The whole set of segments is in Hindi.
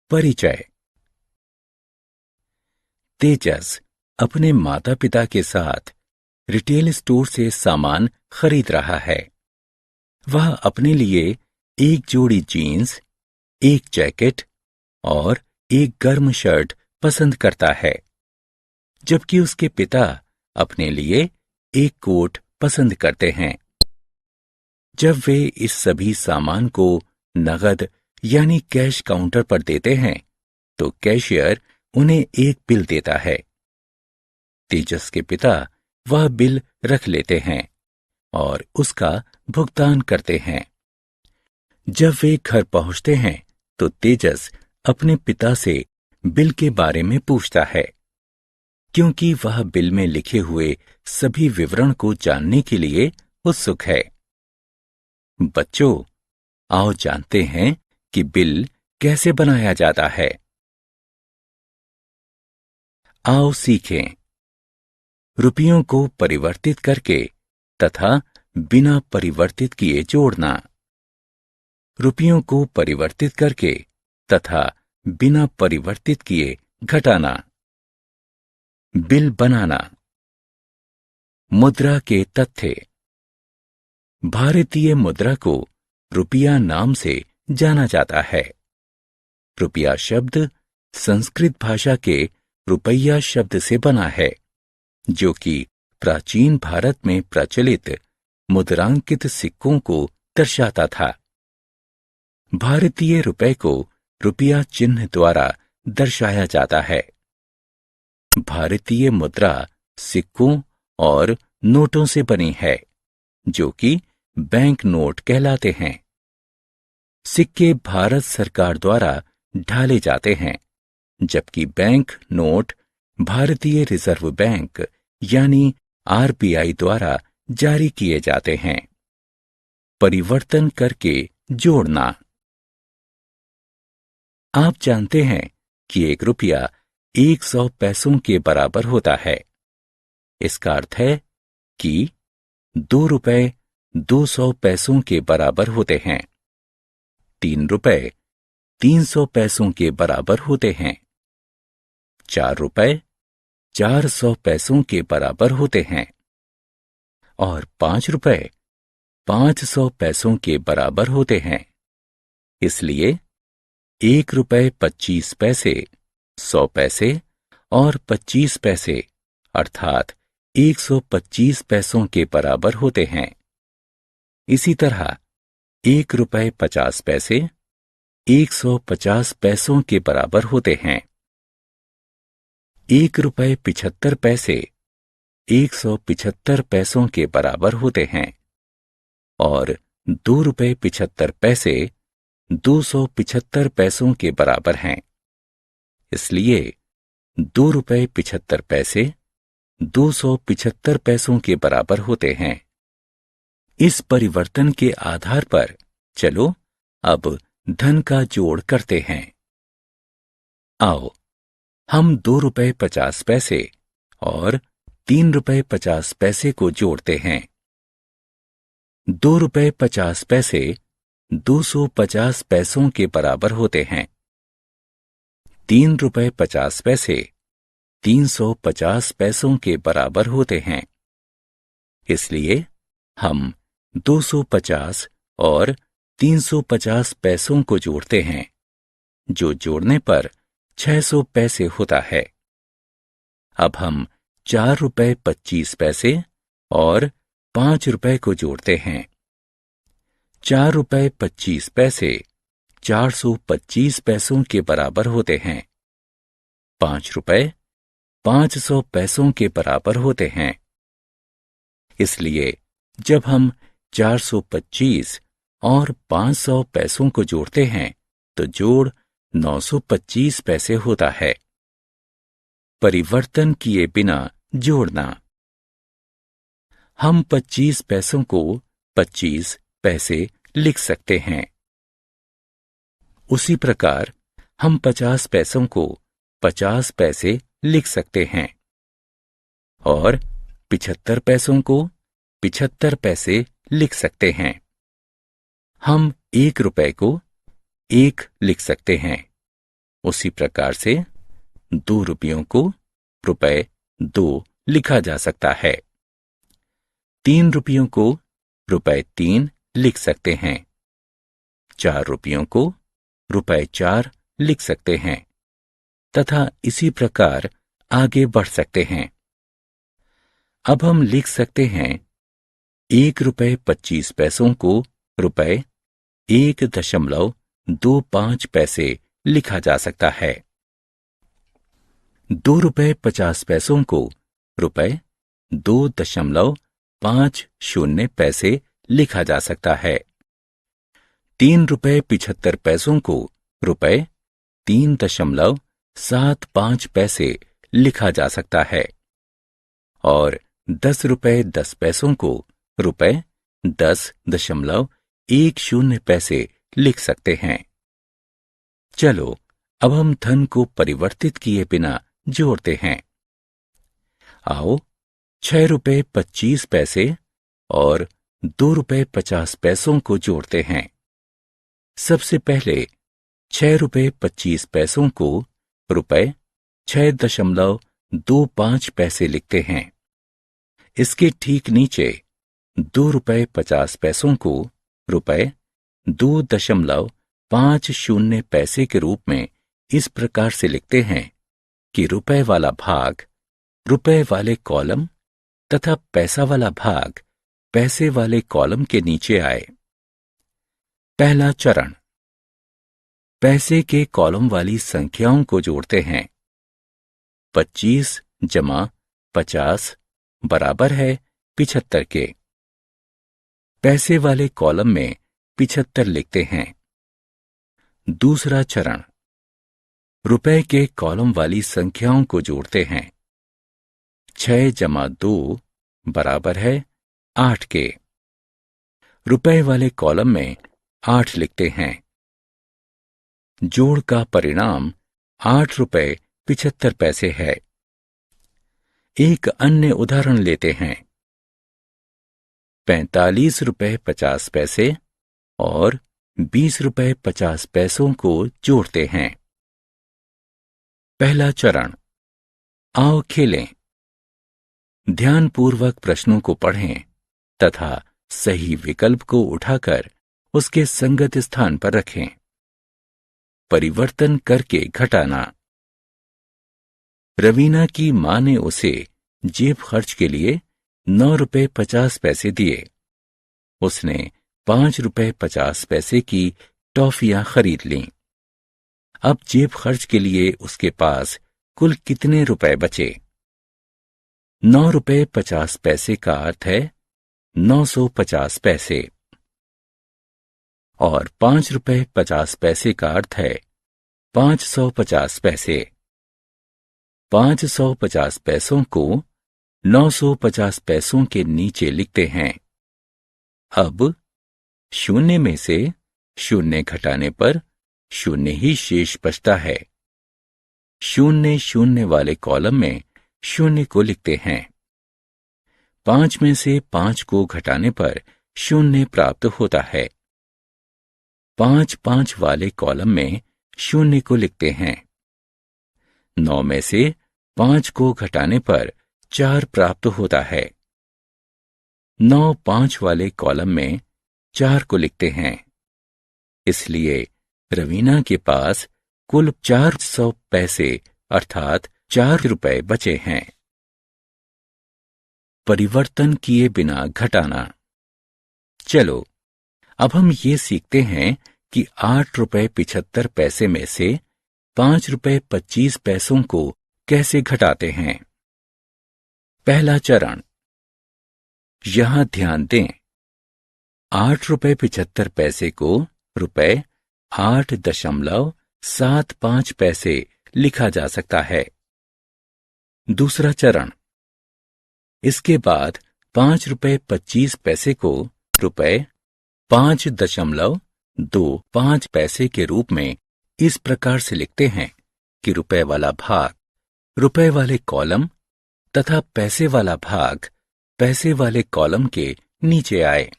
परिचय। तेजस अपने माता पिता के साथ रिटेल स्टोर से सामान खरीद रहा है। वह अपने लिए एक जोड़ी जीन्स, एक जैकेट और एक गर्म शर्ट पसंद करता है, जबकि उसके पिता अपने लिए एक कोट पसंद करते हैं। जब वे इस सभी सामान को नगद यानी कैश काउंटर पर देते हैं, तो कैशियर उन्हें एक बिल देता है। तेजस के पिता वह बिल रख लेते हैं और उसका भुगतान करते हैं। जब वे घर पहुंचते हैं, तो तेजस अपने पिता से बिल के बारे में पूछता है, क्योंकि वह बिल में लिखे हुए सभी विवरण को जानने के लिए उत्सुक है। बच्चों, आओ जानते हैं कि बिल कैसे बनाया जाता है। आओ सीखें। रुपयों को परिवर्तित करके तथा बिना परिवर्तित किए जोड़ना। रुपयों को परिवर्तित करके तथा बिना परिवर्तित किए घटाना। बिल बनाना। मुद्रा के तथ्य। भारतीय मुद्रा को रुपया नाम से जाना जाता है। रुपया शब्द संस्कृत भाषा के रुपया शब्द से बना है, जो कि प्राचीन भारत में प्रचलित मुद्रांकित सिक्कों को दर्शाता था। भारतीय रुपये को रुपया चिन्ह द्वारा दर्शाया जाता है। भारतीय मुद्रा सिक्कों और नोटों से बनी है, जो कि बैंक नोट कहलाते हैं। सिक्के भारत सरकार द्वारा ढाले जाते हैं, जबकि बैंक नोट भारतीय रिजर्व बैंक यानी आरबीआई द्वारा जारी किए जाते हैं। परिवर्तन करके जोड़ना। आप जानते हैं कि 1 रुपया 100 पैसों के बराबर होता है। इसका अर्थ है कि 2 रुपए 200 पैसों के बराबर होते हैं। 3 रुपए 300 पैसों के बराबर होते हैं। 4 रुपए 400 पैसों के बराबर होते हैं और 5 रुपए 500 पैसों के बराबर होते हैं। इसलिए 1 रुपए 25 पैसे, 100 पैसे और 25 पैसे अर्थात 125 पैसों के बराबर होते हैं। इसी तरह 1 रुपए 50 पैसे 150 पैसों के बराबर होते हैं। 1 रुपए 75 पैसे 175 पैसों के बराबर होते हैं और 2 रुपए 75 पैसे 275 पैसों के बराबर हैं। इसलिए 2 रुपए 75 पैसे 275 पैसों के बराबर होते हैं। इस परिवर्तन के आधार पर चलो अब धन का जोड़ करते हैं। आओ हम 2 रुपए 50 पैसे और 3 रुपए 50 पैसे को जोड़ते हैं। 2 रुपए 50 पैसे 250 पैसों के बराबर होते हैं। 3 रुपए 50 पैसे 350 पैसों के बराबर होते हैं। इसलिए हम 250 और 350 पैसों को जोड़ते हैं, जो जोड़ने पर 600 पैसे होता है। अब हम 4 रुपए 25 पैसे और 5 रुपए को जोड़ते हैं। 4 रुपए 25 पैसे 425 पैसों के बराबर होते हैं। 5 रुपए 500 पैसों के बराबर होते हैं। इसलिए जब हम 425 और 500 पैसों को जोड़ते हैं, तो जोड़ 925 पैसे होता है। परिवर्तन किए बिना जोड़ना। हम 25 पैसों को 25 पैसे लिख सकते हैं। उसी प्रकार हम 50 पैसों को 50 पैसे लिख सकते हैं और 75 पैसों को 75 पैसे लिख सकते हैं। हम 1 रुपए को 1 लिख सकते हैं। उसी प्रकार से 2 रुपयों को ₹2 लिखा जा सकता है। 3 रुपयों को ₹3 लिख सकते हैं। 4 रुपयों को ₹4 लिख सकते हैं तथा इसी प्रकार आगे बढ़ सकते हैं। अब हम लिख सकते हैं ₹1.25 को ₹1.25 लिखा जा सकता है। ₹2.50 को ₹2.50 लिखा जा सकता है। ₹3.75 को ₹3.75 लिखा जा सकता है और ₹10.10 को ₹10.10 लिख सकते हैं। चलो अब हम धन को परिवर्तित किए बिना जोड़ते हैं। आओ ₹6.25 और ₹2.50 को जोड़ते हैं। सबसे पहले ₹6.25 को ₹6.25 लिखते हैं। इसके ठीक नीचे ₹2.50 को ₹2.50 के रूप में इस प्रकार से लिखते हैं कि रुपए वाला भाग रुपए वाले कॉलम तथा पैसा वाला भाग पैसे वाले कॉलम के नीचे आए। पहला चरण, पैसे के कॉलम वाली संख्याओं को जोड़ते हैं। 25 जमा 50 बराबर है 75 के। पैसे वाले कॉलम में 75 लिखते हैं। दूसरा चरण, रुपए के कॉलम वाली संख्याओं को जोड़ते हैं। 6 जमा 2 बराबर है 8 के। रुपए वाले कॉलम में 8 लिखते हैं। जोड़ का परिणाम ₹8.75 है। एक अन्य उदाहरण लेते हैं। ₹45.50 और ₹20.50 को जोड़ते हैं। पहला चरण, आओ खेलें। ध्यानपूर्वक प्रश्नों को पढ़ें तथा सही विकल्प को उठाकर उसके संगत स्थान पर रखें। परिवर्तन करके घटाना। रवीना की मां ने उसे जेब खर्च के लिए ₹9.50 दिए। उसने ₹5.50 की टॉफियां खरीद लीं। अब जेब खर्च के लिए उसके पास कुल कितने रुपए बचे? ₹9.50 का अर्थ है 950 पैसे और ₹5.50 का अर्थ है 550 पैसे। 550 पैसों को 950 पैसों के नीचे लिखते हैं। अब शून्य में से शून्य घटाने पर शून्य ही शेष बचता है। शून्य शून्य वाले कॉलम में शून्य को लिखते हैं। 5 में से 5 को घटाने पर शून्य प्राप्त होता है। 5 वाले कॉलम में शून्य को लिखते हैं। 9 में से 5 को घटाने पर 4 प्राप्त होता है। 9 वाले कॉलम में 4 को लिखते हैं। इसलिए रवीना के पास कुल 400 पैसे अर्थात 4 रुपए बचे हैं। परिवर्तन किए बिना घटाना। चलो अब हम ये सीखते हैं कि ₹8.75 में से ₹5.25 को कैसे घटाते हैं। पहला चरण, यहां ध्यान दें। ₹8.75 को ₹8.75 लिखा जा सकता है। दूसरा चरण, इसके बाद ₹5.25 को ₹5.25 के रूप में इस प्रकार से लिखते हैं कि रुपए वाला भाग रुपए वाले कॉलम तथा पैसे वाला भाग पैसे वाले कॉलम के नीचे आए।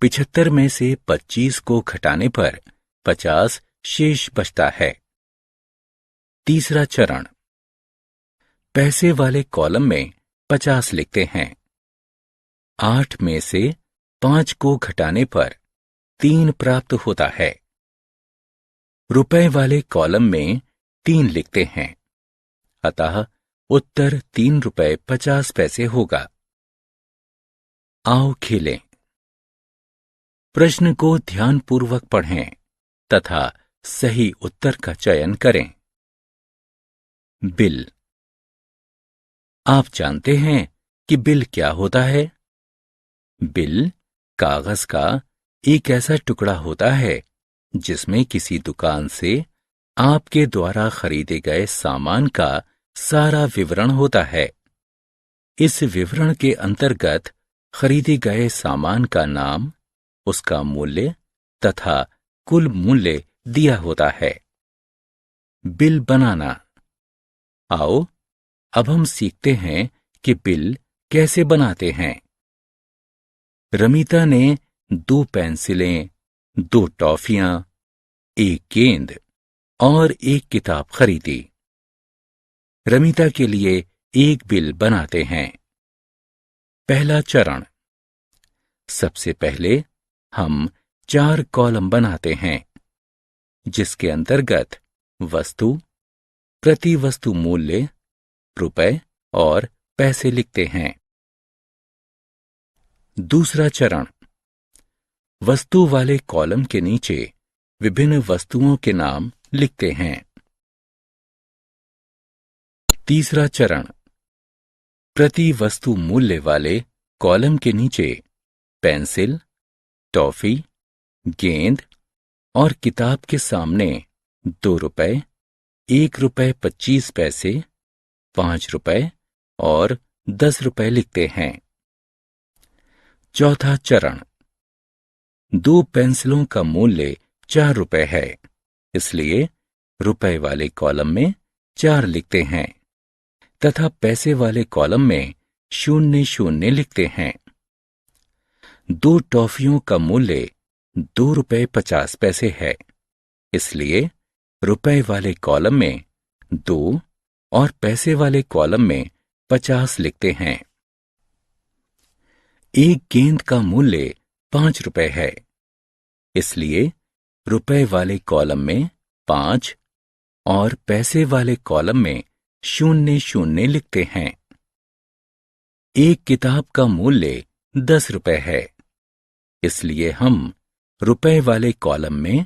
75 में से 25 को घटाने पर 50 शेष बचता है। तीसरा चरण, पैसे वाले कॉलम में 50 लिखते हैं। 8 में से 5 को घटाने पर 3 प्राप्त होता है। रुपए वाले कॉलम में 3 लिखते हैं, अतः उत्तर 3 रुपए 50 पैसे होगा। आओ खेलें। प्रश्न को ध्यानपूर्वक पढ़ें तथा सही उत्तर का चयन करें। बिल। आप जानते हैं कि बिल क्या होता है? बिल कागज का एक ऐसा टुकड़ा होता है जिसमें किसी दुकान से आपके द्वारा खरीदे गए सामान का सारा विवरण होता है। इस विवरण के अंतर्गत खरीदे गए सामान का नाम, उसका मूल्य तथा कुल मूल्य दिया होता है। बिल बनाना। आओ अब हम सीखते हैं कि बिल कैसे बनाते हैं। रमीता ने 2 पेंसिलें, 2 टॉफियां, 1 गेंद और 1 किताब खरीदी। रमीता के लिए एक बिल बनाते हैं। पहला चरण, सबसे पहले हम 4 कॉलम बनाते हैं जिसके अंतर्गत वस्तु, प्रति वस्तु मूल्य, रुपए और पैसे लिखते हैं। दूसरा चरण, वस्तु वाले कॉलम के नीचे विभिन्न वस्तुओं के नाम लिखते हैं। तीसरा चरण, प्रति वस्तु मूल्य वाले कॉलम के नीचे पेंसिल, टॉफी, गेंद और किताब के सामने 2 रुपए, 1 रुपए 25 पैसे, 5 रुपए और 10 रुपए लिखते हैं। चौथा चरण, 2 पेंसिलों का मूल्य 4 रुपए है, इसलिए रुपए वाले कॉलम में 4 लिखते हैं तथा पैसे वाले कॉलम में 0 लिखते हैं। 2 टॉफियों का मूल्य 2 रुपए 50 पैसे है, इसलिए रुपए वाले कॉलम में 2 और पैसे वाले कॉलम में 50 लिखते हैं। 1 गेंद का मूल्य 5 रुपए है, इसलिए रुपए वाले कॉलम में 5 और पैसे वाले कॉलम में 0 लिखते हैं। 1 किताब का मूल्य 10 रुपए है, इसलिए हम रुपए वाले कॉलम में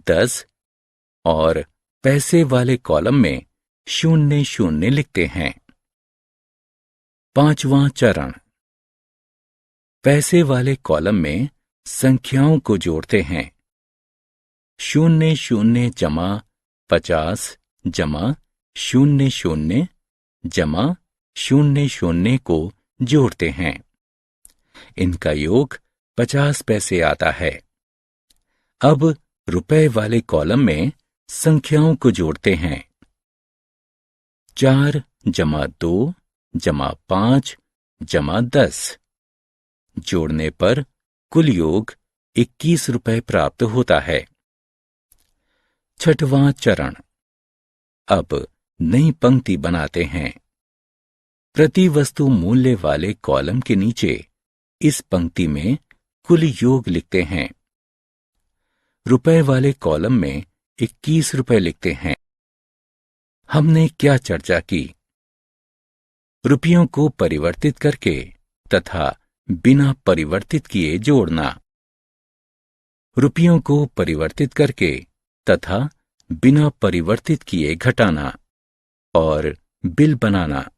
10 और पैसे वाले कॉलम में 0 लिखते हैं। पांचवां चरण, पैसे वाले कॉलम में संख्याओं को जोड़ते हैं। 00 जमा 50 जमा 00 जमा 00 को जोड़ते हैं। इनका योग 50 पैसे आता है। अब रुपए वाले कॉलम में संख्याओं को जोड़ते हैं। 4 जमा 2 जमा 5 जमा 10 जोड़ने पर कुल योग 21 रुपए प्राप्त होता है। छठवां चरण, अब नई पंक्ति बनाते हैं। प्रति वस्तु मूल्य वाले कॉलम के नीचे इस पंक्ति में कुल योग लिखते हैं। रुपए वाले कॉलम में 21 रुपए लिखते हैं। हमने क्या चर्चा की? रुपयों को परिवर्तित करके तथा बिना परिवर्तित किए जोड़ना, रुपयों को परिवर्तित करके तथा बिना परिवर्तित किए घटाना और बिल बनाना।